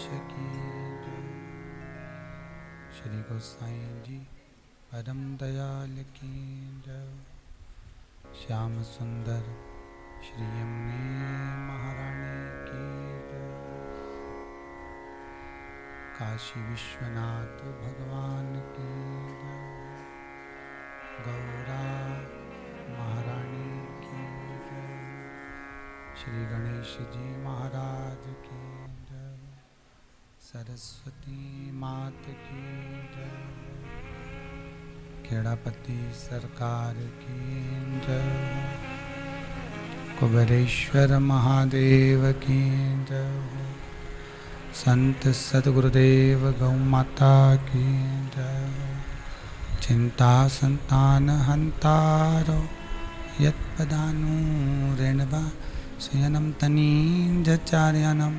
की जय। श्री गोसाई जी परम दयाल की जय। श्याम सुंदर श्री यमुने महारानी की जय। काशी विश्वनाथ भगवान की जय। गौरा महारानी की जय। श्री गणेश जी महाराज की जय। सरस्वती मात की जय। खेड़ापति सरकार की जय। कुबेरेश्वर महादेव की जय। संत सद्गुरुदेव गौ माता की जय। चिंता संतान हंतारो यत्पदानुरेणवा सुयनं तनीजचार्यानं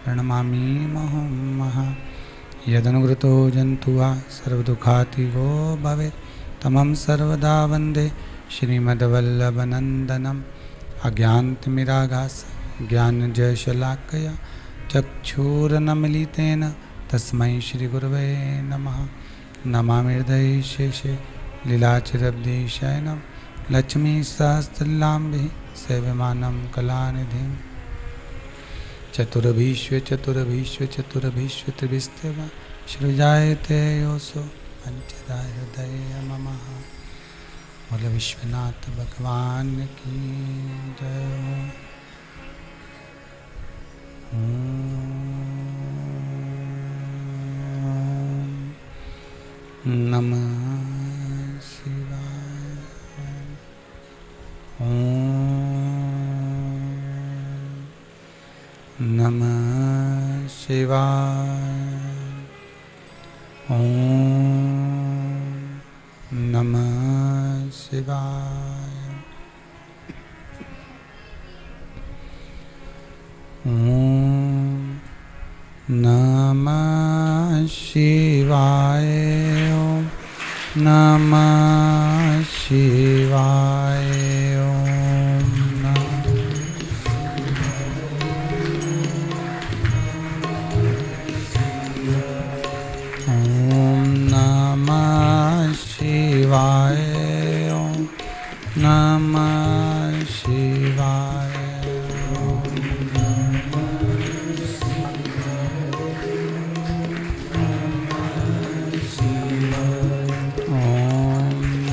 प्रणमामि मुहुर्मुहुः। यदनुगृतो जन्तुः सर्वदुःखातिगो भवेत् तमं सर्वदा वन्दे श्रीमद्वल्लभनन्दनम्। अज्ञानतिमिरागास ज्ञानजयशलाकया चक्षुरुन्मीलितेन तस्मै श्रीगुरवे नमः। नमामि हृदये शेषे लीलाचिरब्धिशयनं लक्ष्मीसहस्रलाम्भे सेव्यमानं कलानिधिं। चतुर्भीष्व त्रिभिस्तेव सृजायते योऽसो पंचधा हृदय ममः। बोल विश्वनाथ भगवान की जय। नमः शिवाय। नमः शिवाय। नमः शिवाय। नमः शिवाय।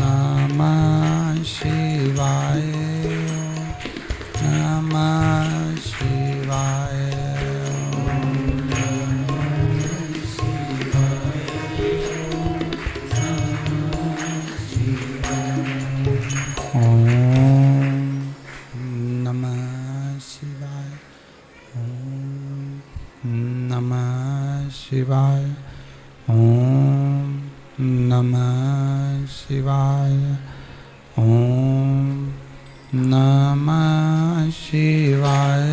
नमः शिवाय। नमः शिवाय। शिवाय। ओम नमः शिवाय। ओम नमः शिवाय।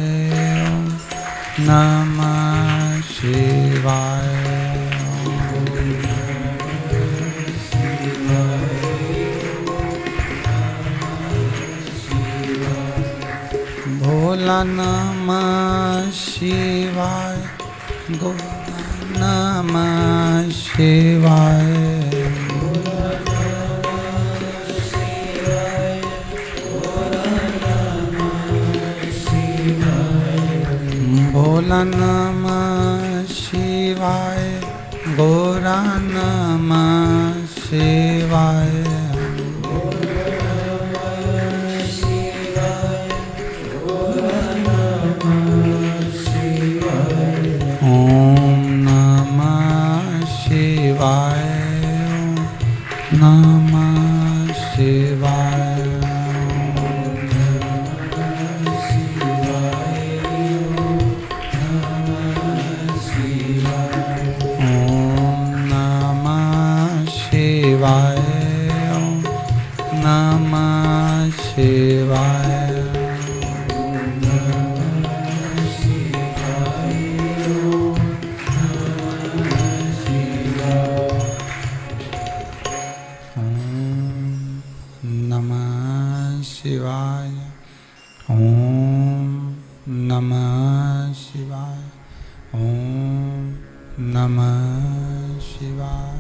नमः शिवाय। भोला नमः शिवाय। गोरा नमः शिवाय। भोला नमः शिवाय। गोरा नमः शिवाय। नमः शिवाय। ओम नमः शिवाय। नमः शिवाय।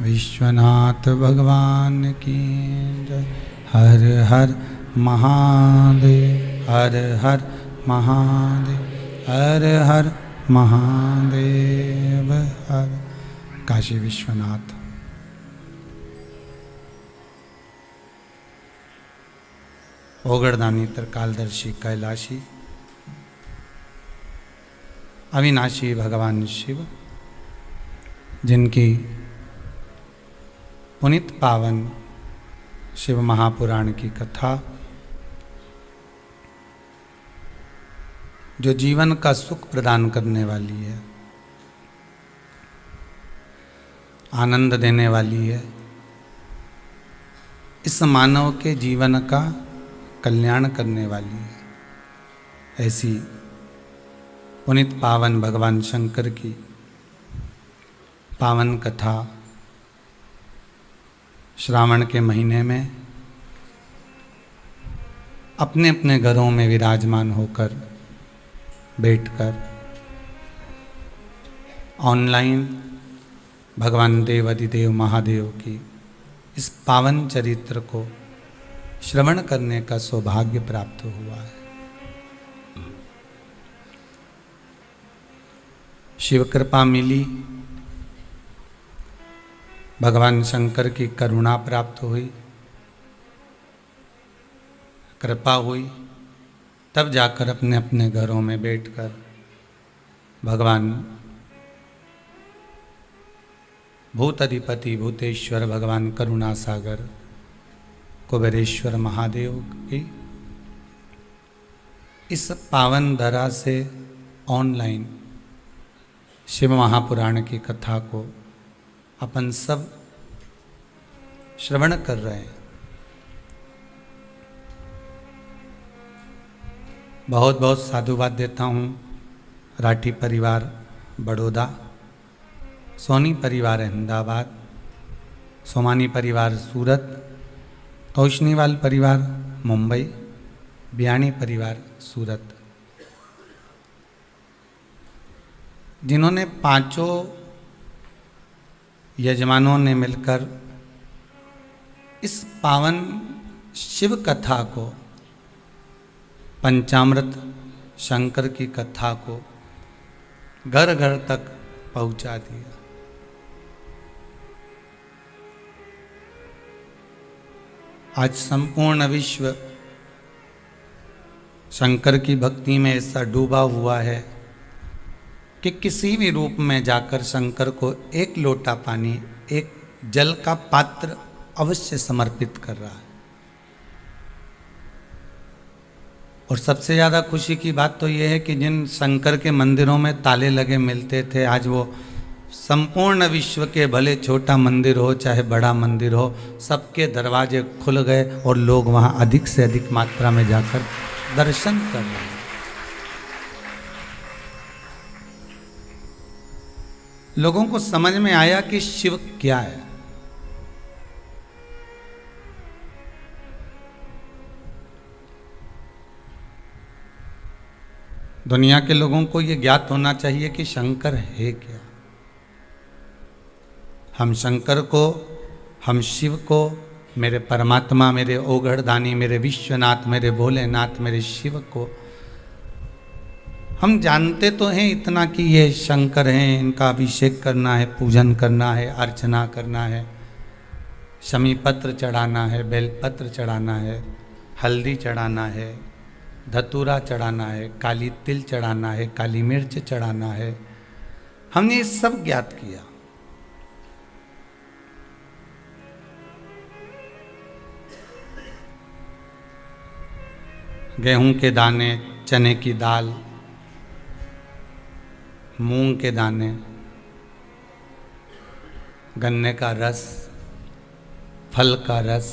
विश्वनाथ भगवान की जय। हर हर महादेव, हर हर महादेव, हर हर महादेव, हर। काशी विश्वनाथ। ओगड़दानी त्रिकालदर्शी कैलाशी अविनाशी भगवान शिव, जिनकी पुनित पावन शिव महापुराण की कथा जो जीवन का सुख प्रदान करने वाली है, आनंद देने वाली है, इस मानव के जीवन का कल्याण करने वाली है, ऐसी पुनित पावन भगवान शंकर की पावन कथा श्रावण के महीने में अपने अपने घरों में विराजमान होकर बैठकर ऑनलाइन भगवान देव अधिदेव महादेव की इस पावन चरित्र को श्रवण करने का सौभाग्य प्राप्त हुआ है। शिव कृपा मिली, भगवान शंकर की करुणा प्राप्त हुई, कृपा हुई, तब जाकर अपने अपने घरों में बैठकर भगवान भूत अधिपति भूतेश्वर भगवान करुणा सागर कुबेरेश्वर महादेव की इस पावन धरा से ऑनलाइन शिव महापुराण की कथा को अपन सब श्रवण कर रहे हैं। बहुत बहुत साधुवाद देता हूँ राठी परिवार बड़ौदा, सोनी परिवार अहमदाबाद, सोमानी परिवार सूरत, कौशनीवाल परिवार मुंबई, बियाणी परिवार सूरत, जिन्होंने पांचों यजमानों ने मिलकर इस पावन शिव कथा को, पंचामृत शंकर की कथा को घर घर तक पहुंचा दिया। आज संपूर्ण विश्व शंकर की भक्ति में ऐसा डूबा हुआ है कि किसी भी रूप में जाकर शंकर को एक लोटा पानी, एक जल का पात्र अवश्य समर्पित कर रहा है। और सबसे ज़्यादा खुशी की बात तो यह है कि जिन शंकर के मंदिरों में ताले लगे मिलते थे, आज वो संपूर्ण विश्व के भले छोटा मंदिर हो चाहे बड़ा मंदिर हो, सबके दरवाजे खुल गए और लोग वहाँ अधिक से अधिक मात्रा में जाकर दर्शन कर रहे हैं। लोगों को समझ में आया कि शिव क्या है। दुनिया के लोगों को यह ज्ञात होना चाहिए कि शंकर है क्या। हम शंकर को, हम शिव को, मेरे परमात्मा, मेरे ओगढ़दानी, मेरे विश्वनाथ, मेरे भोलेनाथ, मेरे शिव को हम जानते तो हैं इतना कि ये शंकर हैं, इनका अभिषेक करना है, पूजन करना है, अर्चना करना है, शमी पत्र चढ़ाना है, बेलपत्र चढ़ाना है, हल्दी चढ़ाना है, धतूरा चढ़ाना है, काली तिल चढ़ाना है, काली मिर्च चढ़ाना है। हमने ये सब ज्ञात किया। गेहूं के दाने, चने की दाल, मूंग के दाने, गन्ने का रस, फल का रस,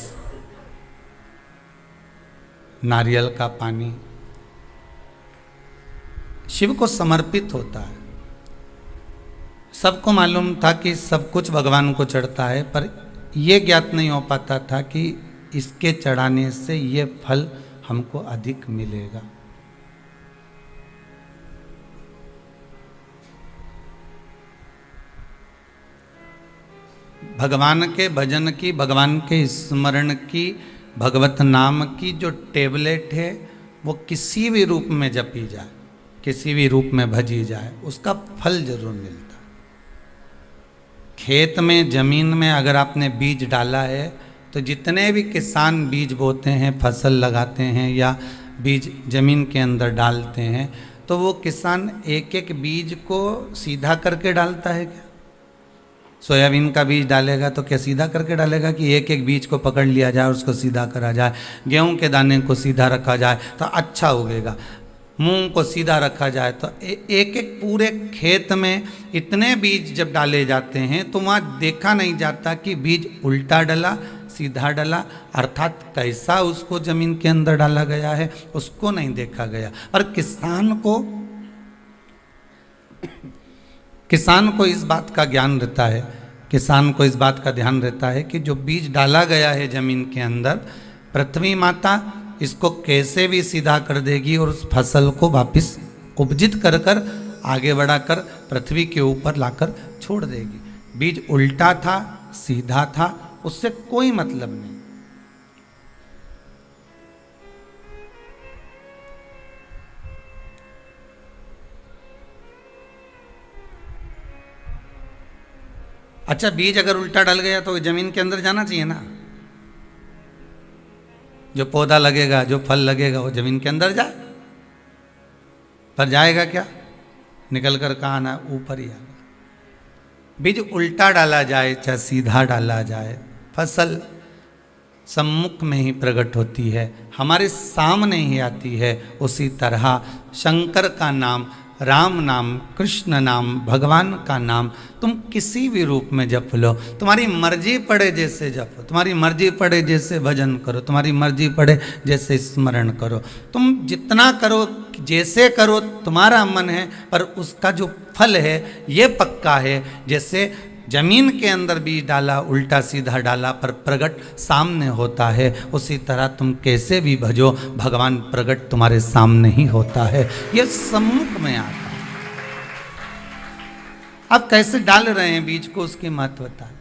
नारियल का पानी शिव को समर्पित होता है। सबको मालूम था कि सब कुछ भगवान को चढ़ता है, पर यह ज्ञात नहीं हो पाता था कि इसके चढ़ाने से ये फल हमको अधिक मिलेगा। भगवान के भजन की, भगवान के स्मरण की, भगवत नाम की जो टेबलेट है वो किसी भी रूप में जपी जाए, किसी भी रूप में भजी जाए, उसका फल जरूर मिलता। खेत में, जमीन में अगर आपने बीज डाला है तो जितने भी किसान बीज बोते हैं, फसल लगाते हैं या बीज जमीन के अंदर डालते हैं, तो वो किसान एक एक बीज को सीधा करके डालता है क्या? सोयाबीन का बीज डालेगा तो क्या सीधा करके डालेगा कि एक एक बीज को पकड़ लिया जाए और उसको सीधा करा जाए? गेहूं के दाने को सीधा रखा जाए तो अच्छा उगेगा, मूंग को सीधा रखा जाए तो एक एक पूरे खेत में इतने बीज जब डाले जाते हैं तो वहाँ देखा नहीं जाता कि बीज उल्टा डला, सीधा डला, अर्थात कैसा उसको जमीन के अंदर डाला गया है उसको नहीं देखा गया। और किसान को इस बात का ज्ञान रहता है, किसान को इस बात का ध्यान रहता है कि जो बीज डाला गया है जमीन के अंदर, पृथ्वी माता इसको कैसे भी सीधा कर देगी और उस फसल को वापस उपजित कर कर आगे बढ़ाकर पृथ्वी के ऊपर लाकर छोड़ देगी। बीज उल्टा था, सीधा था, उससे कोई मतलब नहीं। अच्छा, बीज अगर उल्टा डल गया तो जमीन के अंदर जाना चाहिए ना, जो पौधा लगेगा, जो फल लगेगा वो जमीन के अंदर जाए, पर जाएगा क्या? निकल कर कहाँ आना, ऊपर ही आना। बीज उल्टा डाला जाए चाहे सीधा डाला जाए, फसल सम्मुख में ही प्रकट होती है, हमारे सामने ही आती है। उसी तरह शंकर का नाम, राम नाम, कृष्ण नाम, भगवान का नाम तुम किसी भी रूप में जप लो, तुम्हारी मर्जी पड़े जैसे जपो, तुम्हारी मर्जी पड़े जैसे भजन करो, तुम्हारी मर्जी पड़े जैसे स्मरण करो, तुम जितना करो, जैसे करो, तुम्हारा मन है, पर उसका जो फल है ये पक्का है। जैसे जमीन के अंदर बीज डाला, उल्टा सीधा डाला, पर प्रगट सामने होता है, उसी तरह तुम कैसे भी भजो, भगवान प्रगट तुम्हारे सामने ही होता है, ये सम्मुख में आता है। आप कैसे डाल रहे हैं बीज को, उसकी महत्वता है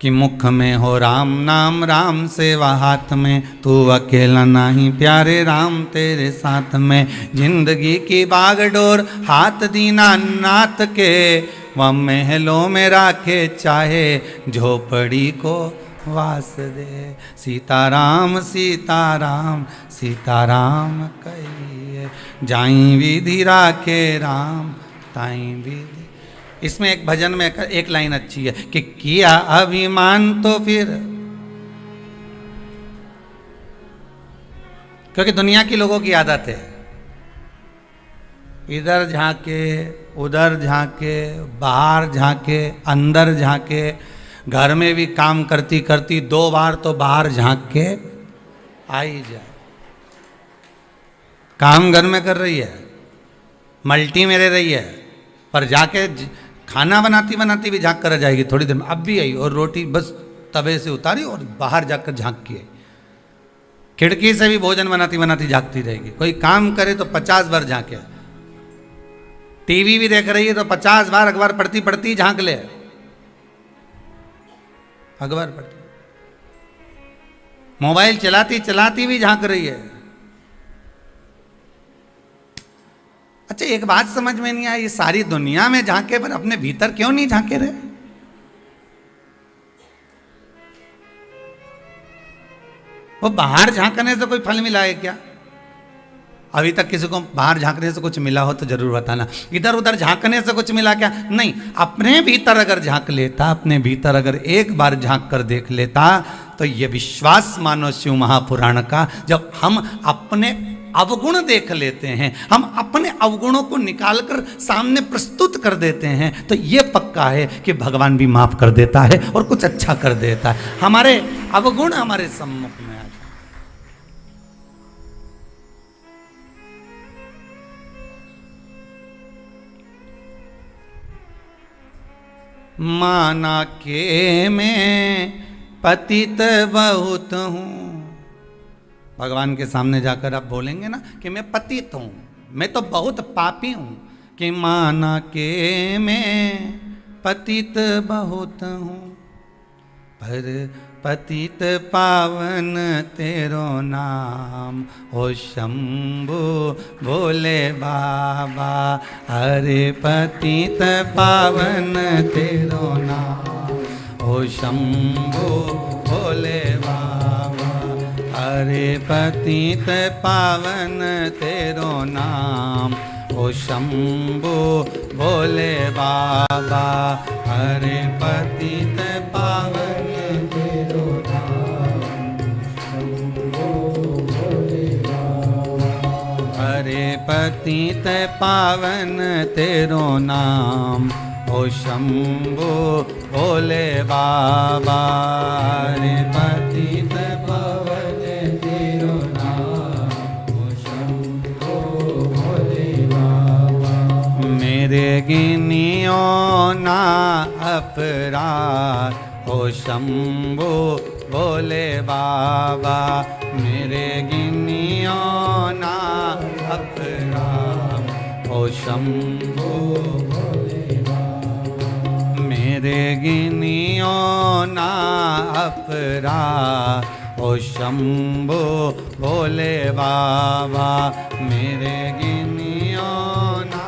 कि मुख में हो राम नाम, राम सेवा हाथ में, तू अकेला नहीं प्यारे, राम तेरे साथ में। जिंदगी की बागडोर हाथ दीना नाथ के, वह महलों में राखे चाहे झोपड़ी को वास दे। सीताराम सीताराम सीताराम कहिए, जाई विधि राखे राम ताई विधि। इसमें एक भजन में एक लाइन अच्छी है कि किया अभिमान तो फिर, क्योंकि दुनिया की लोगों की आदत है इधर झांके, उधर झांके, बाहर झांके, अंदर झांके, घर में भी काम करती करती 2 बार तो बाहर झांक के आ ही जाए। काम घर में कर रही है, मल्टी में रह रही है, पर जाके खाना बनाती बनाती भी झांक कर आ जाएगी थोड़ी देर में। अब भी आई और रोटी बस तवे से उतारी और बाहर जाकर झांक की आई। खिड़की से भी भोजन बनाती बनाती झांकती रहेगी। कोई काम करे तो 50 बार झांके, टीवी भी देख रही है तो 50 बार अखबार पढ़ती पढ़ती झांक ले, अखबार पढ़ती, मोबाइल चलाती चलाती भी झांक रही है। अच्छा, एक बात समझ में नहीं आई, ये सारी दुनिया में झांके पर अपने भीतर क्यों नहीं झांके रहे? वो बाहर झांकने से कोई फल मिला है क्या? अभी तक किसी को बाहर झांकने से कुछ मिला हो तो जरूर बताना। इधर उधर झांकने से कुछ मिला क्या? नहीं। अपने भीतर अगर झांक लेता, अपने भीतर अगर एक बार झांक कर देख लेता, तो ये विश्वास मानो शिव महापुराण का, जब हम अपने अवगुण देख लेते हैं, हम अपने अवगुणों को निकालकर सामने प्रस्तुत कर देते हैं, तो ये पक्का है कि भगवान भी माफ कर देता है और कुछ अच्छा कर देता है। हमारे अवगुण हमारे सम्मुख में आ जाए। माना के मैं पतित बहुत हूँ, भगवान के सामने जाकर आप बोलेंगे ना कि मैं पतित हूँ, मैं तो बहुत पापी हूँ, कि माना के मैं पतित बहुत हूँ, पर पतित पावन तेरो नाम हो शंभु भोले बाबा। अरे पतित पावन तेरो नाम हो शंभु भोले बाबा। अरे पतित पावन तेरो नाम हो शंभु भोले बाबा। अरे पतित पावन तेरो नाम शंभु भोले बाबा। अरे पतित पावन तेरो नाम हो शंभु भोले बाबा। अरे पतित पावन तेरो नाम हो शंभु भोले बाबा। मेरे गिनियो ना अपराध हो शंभु भोले बाबा। मेरे गिनियो ना अपराध हो शंभु भोले बाबा। मेरे गिनियो ना अपराध हो शंभु भोले बाबा। मेरे गिनियो ना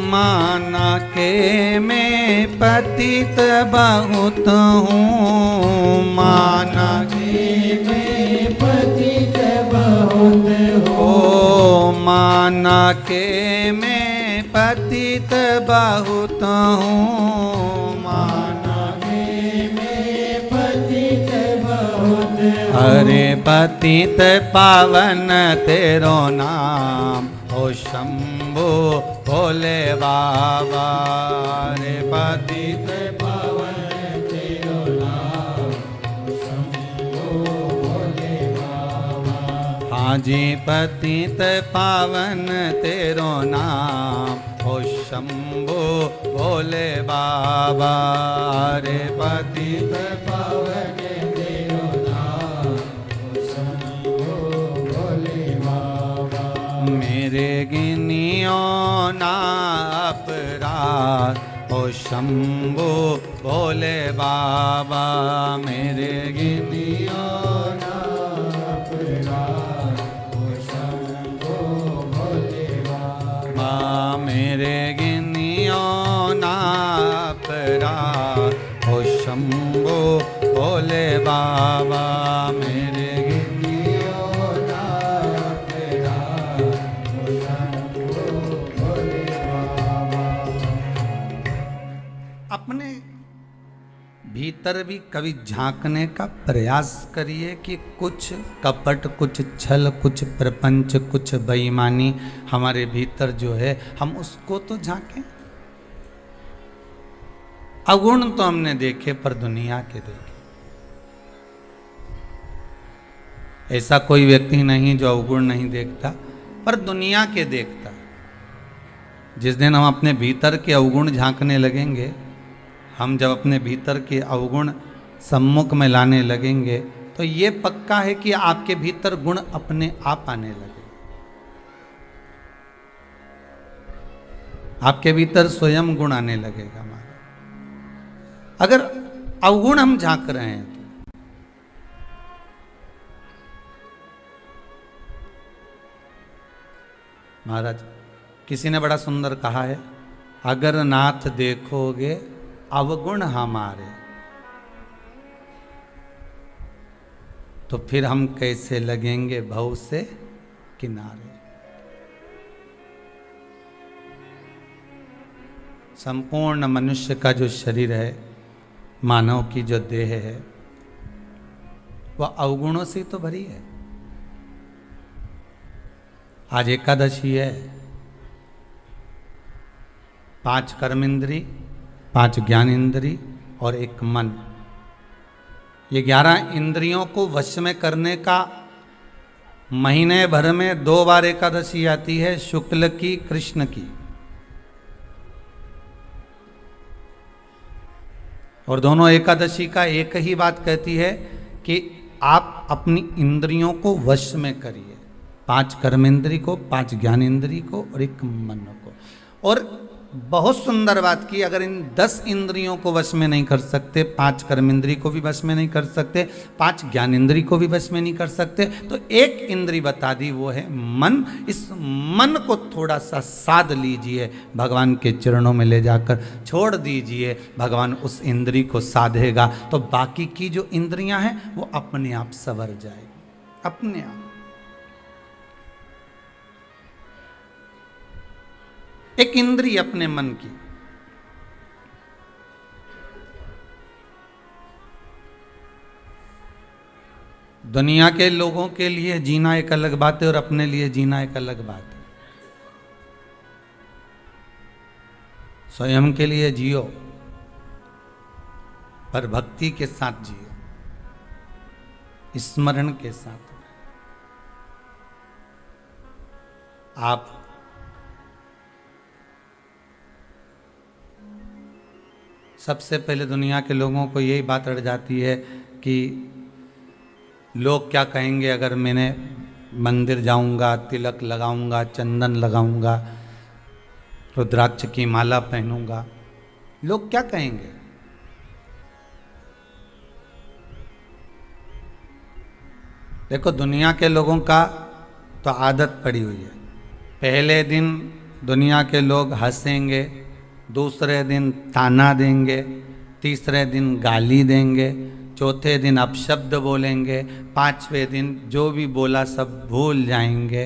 माना के मैं पतित बहुत हूँ। माना के मैं पतित बहुत हूँ। माना के मैं पतित बहुत हूँ। माना के मैं पतित बहुत हूँ। अरे पतित पावन तेरो नाम हो शंभु भोले बाबा। रे पतित पावन तेरो नाम हो शंभु भोले बाबा। हाँ जी पतित पावन तेरो नाम हो शंभु भोले बाबा। रे पतित पावन तेरो नाम हो शंभु भोले बाबा। मेरे गिनियो ना अपराध हो शंभु भोले बाबा। मेरे गिनियो ना अपराध हो शंभु भोले बाबा। मेरे गिनियो ना अपराध हो शंभु भोले बाबा। मेरे अपने भीतर भी कभी झांकने का प्रयास करिए कि कुछ कपट, कुछ छल, कुछ प्रपंच, कुछ बेईमानी हमारे भीतर जो है हम उसको तो झांकें। अवगुण तो हमने देखे पर दुनिया के देखे। ऐसा कोई व्यक्ति नहीं जो अवगुण नहीं देखता, पर दुनिया के देखता। जिस दिन हम अपने भीतर के अवगुण झांकने लगेंगे, हम जब अपने भीतर के अवगुण सम्मुख में लाने लगेंगे, तो ये पक्का है कि आपके भीतर गुण अपने आप आने लगे। आपके भीतर स्वयं गुण आने लगेगा हमारा। अगर अवगुण हम झांक रहे हैं तो महाराज किसी ने बड़ा सुंदर कहा है, अगर नाथ देखोगे अवगुण हमारे तो फिर हम कैसे लगेंगे भव से किनारे। संपूर्ण मनुष्य का जो शरीर है, मानव की जो देह है, वह अवगुणों से तो भरी है। आज एकादशी है, 5 कर्मेंद्री, 5 ज्ञानेंद्री और 1 मन, ये 11 इंद्रियों को वश में करने का महीने भर में 2 बार एकादशी आती है, शुक्ल की, कृष्ण की। और दोनों एकादशी का एक ही बात कहती है कि आप अपनी इंद्रियों को वश में करिए, 5 कर्मेंद्री को, 5 ज्ञानेंद्री को और 1 मन को। और बहुत सुंदर बात की, अगर इन 10 इंद्रियों को वश में नहीं कर सकते, 5 कर्मेंद्री को भी वश में नहीं कर सकते, 5 ज्ञानेंद्री को भी वश में नहीं कर सकते, तो एक इंद्री बता दी, वो है मन। इस मन को थोड़ा सा साध लीजिए, भगवान के चरणों में ले जाकर छोड़ दीजिए, भगवान उस इंद्री को साधेगा तो बाकी की जो इंद्रियां हैं वो अपने आप संवर जाएगी, अपने आप। एक इंद्री अपने मन की। दुनिया के लोगों के लिए जीना एक अलग बात है और अपने लिए जीना एक अलग बात है। स्वयं के लिए जियो पर भक्ति के साथ जियो, स्मरण के साथ। आप सबसे पहले दुनिया के लोगों को यही बात अड़ जाती है कि लोग क्या कहेंगे अगर मैंने मंदिर जाऊंगा, तिलक लगाऊंगा, चंदन लगाऊंगा, रुद्राक्ष की माला पहनूंगा, लोग क्या कहेंगे। देखो, दुनिया के लोगों का तो आदत पड़ी हुई है, पहले दिन दुनिया के लोग हंसेंगे, दूसरे दिन ताना देंगे, तीसरे दिन गाली देंगे, चौथे दिन अपशब्द बोलेंगे, 5वें दिन जो भी बोला सब भूल जाएंगे।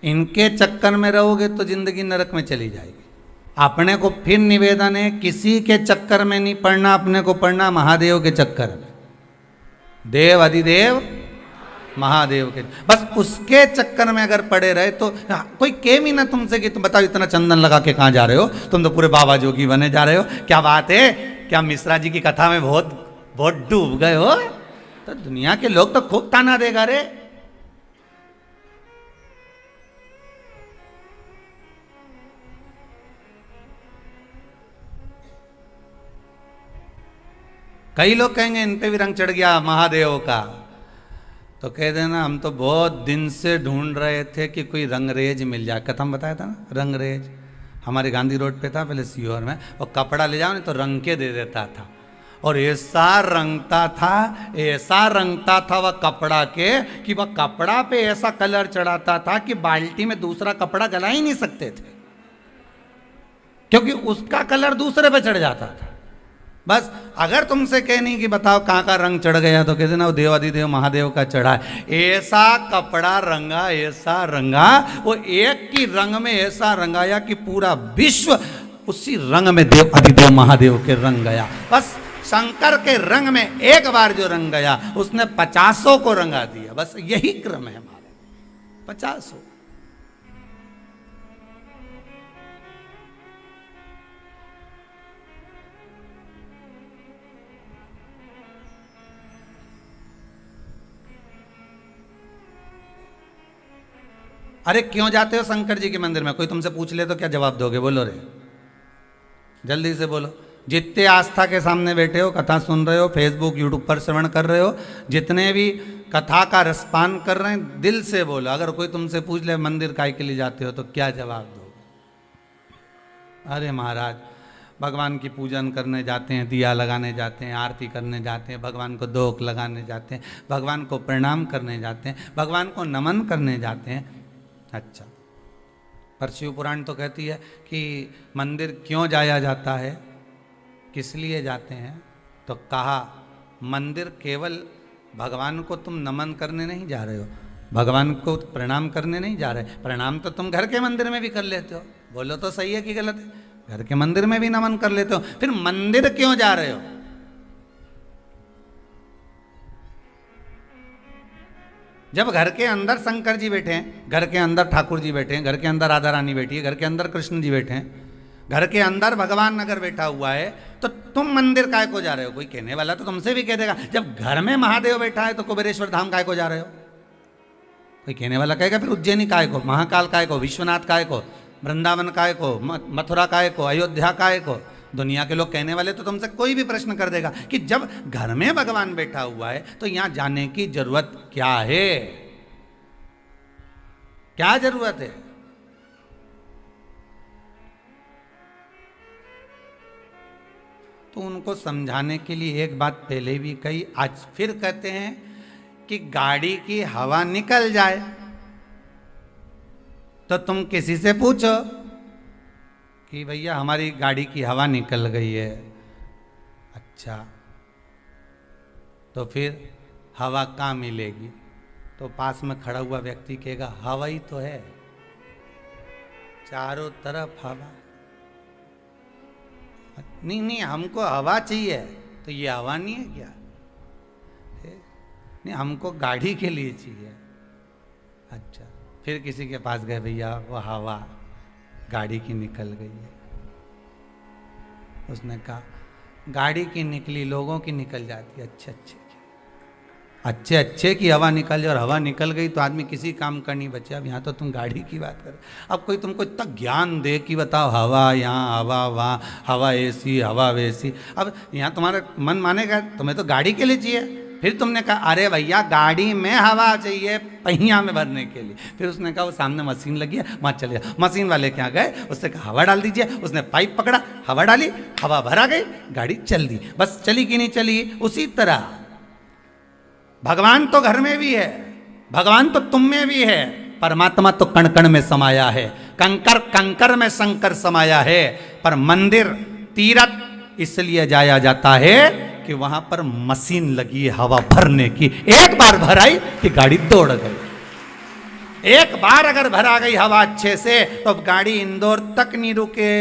इनके चक्कर में रहोगे तो जिंदगी नरक में चली जाएगी। अपने को फिर निवेदन है, किसी के चक्कर में नहीं पड़ना, अपने को पड़ना महादेव के चक्कर में। देव अधिदेव महादेव के, बस उसके चक्कर में अगर पड़े रहे तो कोई केम ही ना तुमसे कि तुम बताओ इतना चंदन लगा के कहाँ जा रहे हो, तुम तो पूरे बाबा जोगी बने जा रहे हो, क्या बात है, क्या मिश्रा जी की कथा में बहुत डूब गए हो। तो दुनिया के लोग तो खूब ताना देगा रे। कई लोग कहेंगे इन पे भी रंग चढ़ गया महादेव का, तो कह देना हम तो बहुत दिन से ढूंढ रहे थे कि कोई रंगरेज मिल जाए। कथा में बताया था ना, रंगरेज हमारे गांधी रोड पे था पहले सीहोर में, और कपड़ा ले जाओ नहीं तो रंग के दे देता था, और ऐसा रंगता था, ऐसा रंगता था वह कपड़ा के कि वह कपड़ा पे ऐसा कलर चढ़ाता था कि बाल्टी में दूसरा कपड़ा गला ही नहीं सकते थे, क्योंकि उसका कलर दूसरे पे चढ़ जाता था। बस अगर तुमसे कहनी कि बताओ कहाँ का रंग चढ़ गया, तो कहते ना वो देवाधिदेव महादेव का चढ़ा है। ऐसा कपड़ा रंगा, ऐसा रंगा, वो एक की रंग में ऐसा रंगाया कि पूरा विश्व उसी रंग में देव अधिदेव महादेव के रंग गया। बस शंकर के रंग में एक बार जो रंग गया उसने 50 को रंगा दिया। बस यही क्रम है हमारा, 50। अरे क्यों जाते हो शंकर जी के मंदिर में, कोई तुमसे पूछ ले तो क्या जवाब दोगे, बोलो रे, जल्दी से बोलो। जितने आस्था के सामने बैठे हो, कथा सुन रहे हो, फेसबुक यूट्यूब पर श्रवण कर रहे हो, जितने भी कथा का रसपान कर रहे हैं, दिल से बोलो। अगर कोई तुमसे पूछ ले मंदिर काय के लिए जाते हो तो क्या जवाब दोगे। अरे महाराज भगवान की पूजन करने जाते हैं, दिया लगाने जाते हैं, आरती करने जाते हैं, भगवान को दोक लगाने जाते हैं, भगवान को प्रणाम करने जाते हैं, भगवान को नमन करने जाते हैं। अच्छा, पर शिव पुराण तो कहती है कि मंदिर क्यों जाया जाता है, किस लिए जाते हैं? तो कहा मंदिर केवल भगवान को तुम नमन करने नहीं जा रहे हो, भगवान को प्रणाम करने नहीं जा रहे। प्रणाम तो तुम घर के मंदिर में भी कर लेते हो, बोलो तो सही है कि गलत है? घर के मंदिर में भी नमन कर लेते हो, फिर मंदिर क्यों जा रहे हो? जब घर के अंदर शंकर जी बैठे हैं, घर के अंदर ठाकुर जी बैठे हैं, घर के अंदर राधा रानी बैठी है, घर के अंदर कृष्ण जी बैठे हैं, घर के अंदर भगवान अगर बैठा हुआ है, तो तुम मंदिर काय को जा रहे हो? कोई कहने वाला तो तुमसे भी कह देगा जब घर में महादेव बैठा है तो कुबेरेश्वर धाम काय को जा रहे हो? कोई कहने वाला कहेगा फिर उज्जैनी काय को, महाकाल काय को, विश्वनाथ काय को, वृंदावन काय को, मथुरा काय को, अयोध्या काय को? दुनिया के लोग कहने वाले तो तुमसे कोई भी प्रश्न कर देगा कि जब घर में भगवान बैठा हुआ है तो यहां जाने की जरूरत क्या है? क्या जरूरत है? तो उनको समझाने के लिए एक बात पहले भी कही, आज फिर कहते हैं कि गाड़ी की हवा निकल जाए तो तुम किसी से पूछो कि भैया हमारी गाड़ी की हवा निकल गई है। अच्छा, तो फिर हवा कहाँ मिलेगी? तो पास में खड़ा हुआ व्यक्ति कहेगा हवा ही तो है, चारों तरफ हवा। नहीं नहीं, हमको हवा चाहिए। तो ये हवा नहीं है क्या? नहीं, हमको गाड़ी के लिए चाहिए। अच्छा, फिर किसी के पास गए, भैया वो हवा गाड़ी की निकल गई है। उसने कहा गाड़ी की निकली, लोगों की निकल जाती है। अच्छे अच्छे की हवा निकल जाए और हवा निकल गई तो आदमी किसी काम का नहीं बचे। अब यहाँ तो तुम गाड़ी की बात कर। अब कोई तुमको इतना ज्ञान दे कि बताओ हवा यहाँ, हवा वहाँ, हवा ऐसी, हवा वैसी। अब यहाँ तुम्हारा मन मानेगा, तुम्हें तो गाड़ी के लिए चाहिए। फिर तुमने कहा अरे भैया गाड़ी में हवा चाहिए पहिया में भरने के लिए। फिर उसने कहा वो सामने मशीन लगी है, वहाँ चले जाओ। मशीन वाले के यहाँ गए, उससे कहा हवा डाल दीजिए। उसने पाइप पकड़ा, हवा डाली, हवा भरा गई, गाड़ी चल दी। बस चली कि नहीं चली? उसी तरह भगवान तो घर में भी है, भगवान तो तुम में भी है, परमात्मा तो कण कण में समाया है, कंकर कंकर में शंकर समाया है। पर मंदिर तीर्थ इसलिए जाया जाता है कि वहां पर मशीन लगी है हवा भरने की। एक बार भराई कि गाड़ी दौड़ गई। एक बार अगर भरा गई हवा अच्छे से तो गाड़ी इंदौर तक नहीं रुके।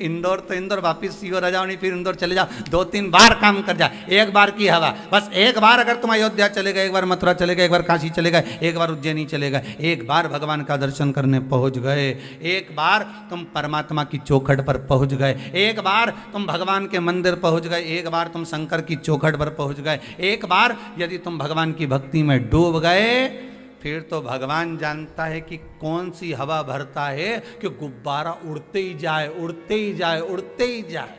इंदौर तो इंदौर, वापिस सीओर आ जाओ, नहीं फिर इंदौर चले जाओ। 2-3 बार काम कर जाए। एक बार की हवा, बस एक बार अगर तुम अयोध्या चले गए, एक बार मथुरा चले गए, एक बार काशी चले गए, एक बार उज्जैनी चले गए, एक बार भगवान का दर्शन करने पहुंच गए, एक बार तुम परमात्मा की चौखट पर पहुंच गए, एक बार तुम भगवान के मंदिर पहुंच गए, एक बार तुम शंकर की चौखट पर पहुंच गए, एक बार यदि तुम भगवान की भक्ति में डूब गए, फिर तो भगवान जानता है कि कौन सी हवा भरता है कि गुब्बारा उड़ते ही जाए, उड़ते ही जाए, उड़ते ही जाए।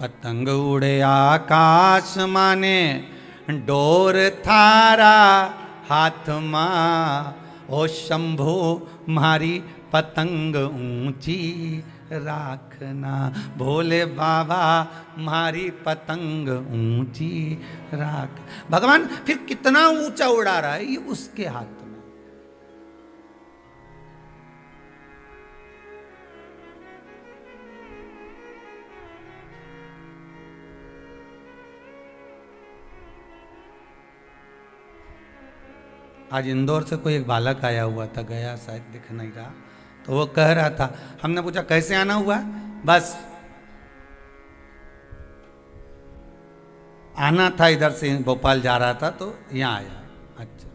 पतंग उड़े आकाश माने डोर थारा हाथ मां, ओ शंभो मारी पतंग ऊंची राखना, भोले बाबा मारी पतंग ऊंची राख। भगवान फिर कितना ऊंचा उड़ा रहा है ये उसके हाथ में। आज इंदौर से कोई एक बालक आया हुआ था, गया शायद, दिख नहीं रहा, तो वो कह रहा था, हमने पूछा कैसे आना हुआ? बस आना था, इधर से भोपाल जा रहा था तो यहाँ आया। अच्छा,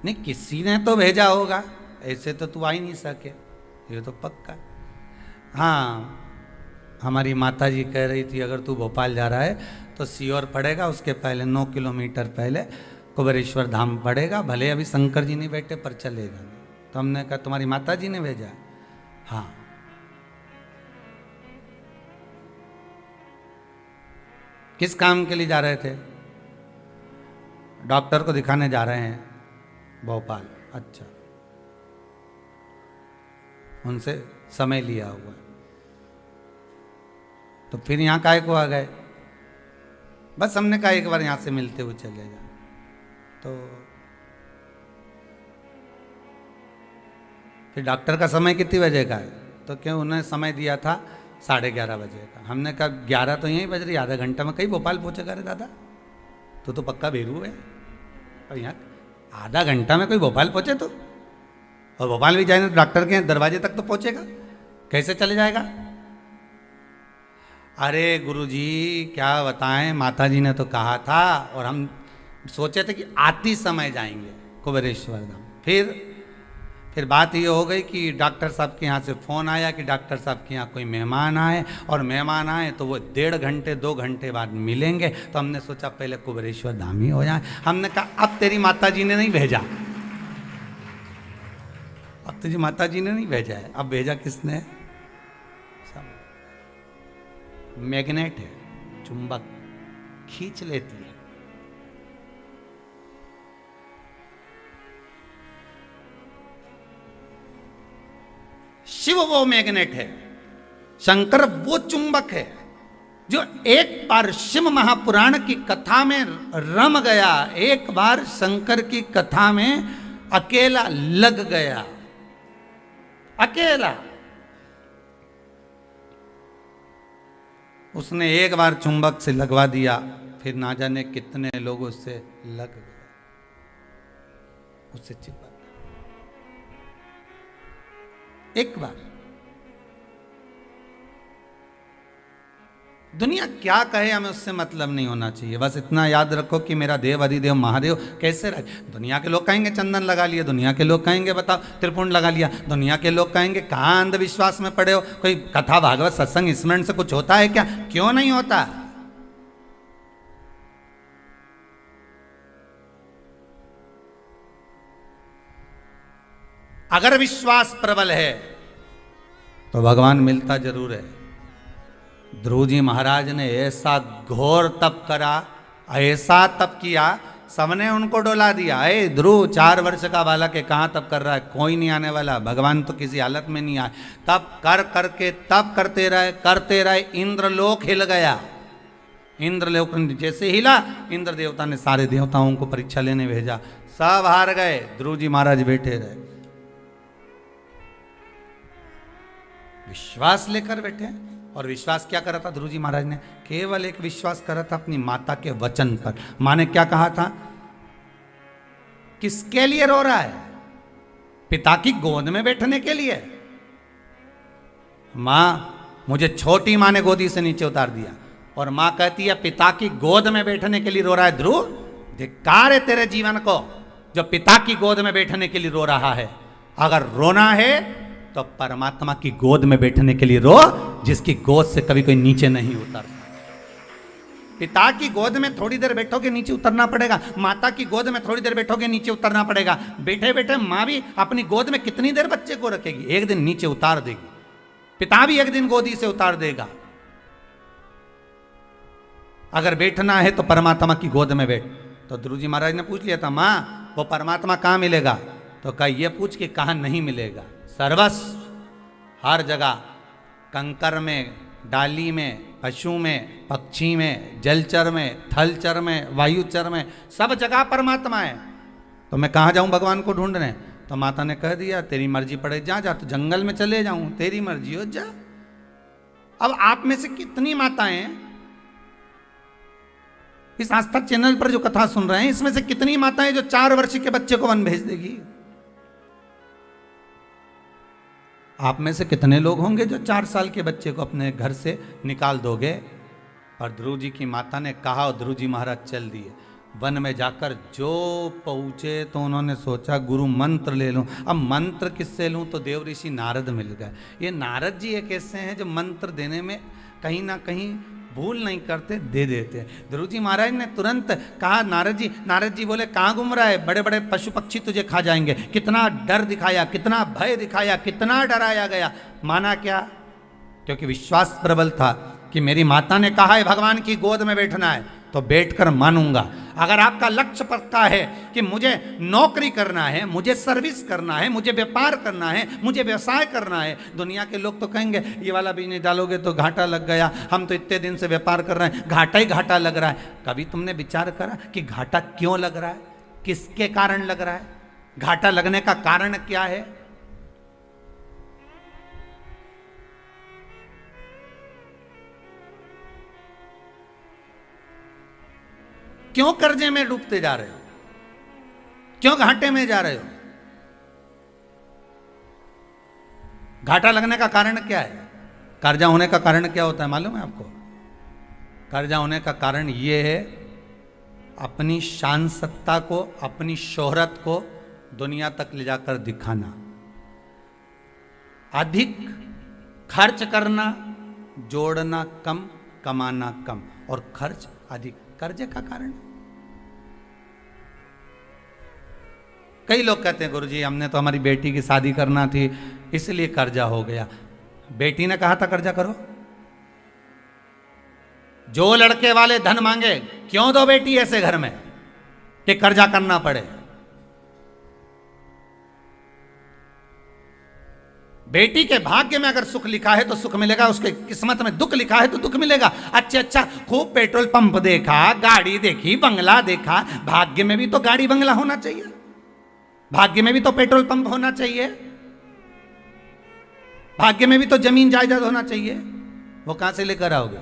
नहीं किसी ने तो भेजा होगा, ऐसे तो तू आ ही नहीं सके, ये तो पक्का। हाँ, हमारी माता जी कह रही थी अगर तू भोपाल जा रहा है तो सीओर पड़ेगा, उसके पहले 9 किलोमीटर पहले कुबेरेश्वर धाम पड़ेगा, भले अभी शंकर जी नहीं बैठे पर चलेगा। तो हमने कहा तुम्हारी माता जी ने भेजा? हाँ। किस काम के लिए जा रहे थे? डॉक्टर को दिखाने जा रहे हैं भोपाल। अच्छा, उनसे समय लिया हुआ है, तो फिर यहाँ काहे को आ गए? बस हमने कहा एक बार यहाँ से मिलते हुए चले जाए। तो फिर डॉक्टर का समय कितनी बजे का है? तो क्यों, उन्होंने समय दिया था 11:30 बजे का। हमने कहा 11 तो यहीं बज रही, आधा घंटा में कहीं भोपाल पहुँचेगा रे दादा? तो पक्का बेरू है। और यहाँ आधा घंटा में कोई भोपाल पहुँचे तो, और भोपाल भी जाए तो डॉक्टर के दरवाजे तक तो पहुँचेगा, कैसे चले जाएगा? अरे गुरुजी क्या बताएं, माताजी ने तो कहा था, और हम सोचे थे कि आती समय जाएंगे कुबेरेश्वर धाम। फिर बात ये हो गई कि डॉक्टर साहब के यहाँ से फ़ोन आया कि डॉक्टर साहब के यहाँ कोई मेहमान आए, और मेहमान आए तो वो 1.5 घंटे 2 घंटे बाद मिलेंगे। तो हमने सोचा पहले कुबेरेश्वर धाम ही हो जाए। हमने कहा अब तेरी माताजी ने नहीं भेजा, अब तुझी माताजी ने नहीं भेजा है, अब भेजा किसने? मैग्नेट है, चुंबक खींच लेती है। शिव वो मैग्नेट है, शंकर वो चुंबक है जो एक बार शिव महापुराण की कथा में रम गया, एक बार शंकर की कथा में अकेला लग गया, अकेला। उसने एक बार चुंबक से लगवा दिया, फिर ना जाने कितने लोग उससे लग गए, उससे चिपक एक बार। दुनिया क्या कहे हमें उससे मतलब नहीं होना चाहिए। बस इतना याद रखो कि मेरा देव अधिदेव महादेव कैसे रहे। दुनिया के लोग कहेंगे चंदन लगा लिया, दुनिया के लोग कहेंगे बताओ त्रिपुंड लगा लिया, दुनिया के लोग कहेंगे कहाँ अंधविश्वास में पड़े हो, कोई कथा भागवत सत्संग स्मरण से कुछ होता है क्या? क्यों नहीं होता? अगर विश्वास प्रबल है तो भगवान मिलता जरूर है। ध्रुव जी महाराज ने ऐसा घोर तप करा, ऐसा तप किया, सबने उनको डोला दिया। अरे ध्रुव 4 वर्ष का बालक है, कहाँ तप कर रहा है, कोई नहीं आने वाला, भगवान तो किसी हालत में नहीं आए। तप कर करके तप करते रहे, इंद्रलोक हिल गया। इंद्रलोक जैसे हिला, इंद्र देवता ने सारे देवताओं को परीक्षा लेने भेजा, सब हार गए, ध्रुव जी महाराज बैठे रहे। विश्वास लेकर बैठे। और विश्वास क्या करा था ध्रुव जी महाराज ने? केवल एक विश्वास करा था अपनी माता के वचन पर। माँ ने क्या कहा था? किसके लिए रो रहा है? पिता की गोद में बैठने के लिए। माँ, मुझे छोटी माँ ने गोदी से नीचे उतार दिया, और माँ कहती है पिता की गोद में बैठने के लिए रो रहा है। ध्रुव, धिक्कार है तेरे जीवन को जो पिता की गोद में बैठने के लिए रो रहा है। अगर रोना है तो परमात्मा की गोद में बैठने के लिए रो, जिसकी गोद से कभी कोई नीचे नहीं उतरता। पिता की गोद में थोड़ी देर बैठोगे नीचे उतरना पड़ेगा, माता की गोद में थोड़ी देर बैठोगे नीचे उतरना पड़ेगा। बैठे बैठे माँ भी अपनी गोद में कितनी देर बच्चे को रखेगी? एक दिन नीचे उतार देगी। पिता भी एक दिन गोदी से उतार देगा। अगर बैठना है तो परमात्मा की गोद में बैठ। तो ध्रुव जी महाराज ने पूछ लिया था, माँ वो परमात्मा कहाँ मिलेगा? तो कहा ये पूछ के कहाँ नहीं मिलेगा। सर्वस्व हर जगह, कंकर में, डाली में, पशु में, पक्षी में, जलचर में, थलचर में, वायुचर में, सब जगह परमात्मा है। तो मैं कहाँ जाऊँ भगवान को ढूंढने? तो माता ने कह दिया तेरी मर्जी पड़े, जा जा, तो जंगल में चले जाऊँ, तेरी मर्जी हो, जा। अब आप में से कितनी माताएं इस आस्था चैनल पर जो कथा सुन रहे हैं, इसमें से कितनी माताएं जो 4 वर्ष के बच्चे को वन भेज देगी? आप में से कितने लोग होंगे जो 4 साल के बच्चे को अपने घर से निकाल दोगे? और ध्रुव जी की माता ने कहा और ध्रुव जी महाराज चल दिए। वन में जाकर जो पहुँचे तो उन्होंने सोचा गुरु मंत्र ले लूँ। अब मंत्र किससे लूँ? तो देव ऋषि नारद मिल गए। ये नारद जी एक ऐसे हैं जो मंत्र देने में कहीं ना कहीं भूल नहीं करते, दे देते। ध्रुव जी महाराज ने तुरंत कहा नारद जी बोले कहाँ घूम रहा है? बड़े बड़े पशु पक्षी तुझे खा जाएंगे। कितना डर दिखाया, कितना भय दिखाया, कितना डराया गया। माना क्या? क्योंकि विश्वास प्रबल था कि मेरी माता ने कहा है भगवान की गोद में बैठना है तो बैठकर मानूंगा। अगर आपका लक्ष्य पक्का है कि मुझे नौकरी करना है, मुझे सर्विस करना है, मुझे व्यापार करना है, मुझे व्यवसाय करना है, दुनिया के लोग तो कहेंगे ये वाला बिजनेस डालोगे तो घाटा लग गया, हम तो इतने दिन से व्यापार कर रहे हैं, घाटा ही घाटा लग रहा है। कभी तुमने विचार करा कि घाटा क्यों लग रहा है, किसके कारण लग रहा है, घाटा लगने का कारण क्या है? क्यों कर्जे में डूबते जा रहे हो, क्यों घाटे में जा रहे हो? घाटा लगने का कारण क्या है? कर्जा होने का कारण क्या होता है मालूम है आपको? कर्जा होने का कारण यह है अपनी शान सत्ता को, अपनी शोहरत को दुनिया तक ले जाकर दिखाना, अधिक खर्च करना, जोड़ना कम, कमाना कम, और खर्च अधिक कर्जे का कारण। कई लोग कहते हैं गुरुजी हमने तो हमारी बेटी की शादी करना थी इसलिए कर्जा हो गया। बेटी ने कहा था कर्जा करो? जो लड़के वाले धन मांगे, क्यों दो बेटी ऐसे घर में कि कर्जा करना पड़े? बेटी के भाग्य में अगर सुख लिखा है तो सुख मिलेगा, उसके किस्मत में दुख लिखा है तो दुख मिलेगा। अच्छा, खूब पेट्रोल पंप देखा, गाड़ी देखी, बंगला देखा, भाग्य में भी तो गाड़ी बंगला होना चाहिए, भाग्य में भी तो पेट्रोल पंप होना चाहिए, भाग्य में भी तो जमीन जायदाद होना चाहिए। वो कहां से लेकर आओगे?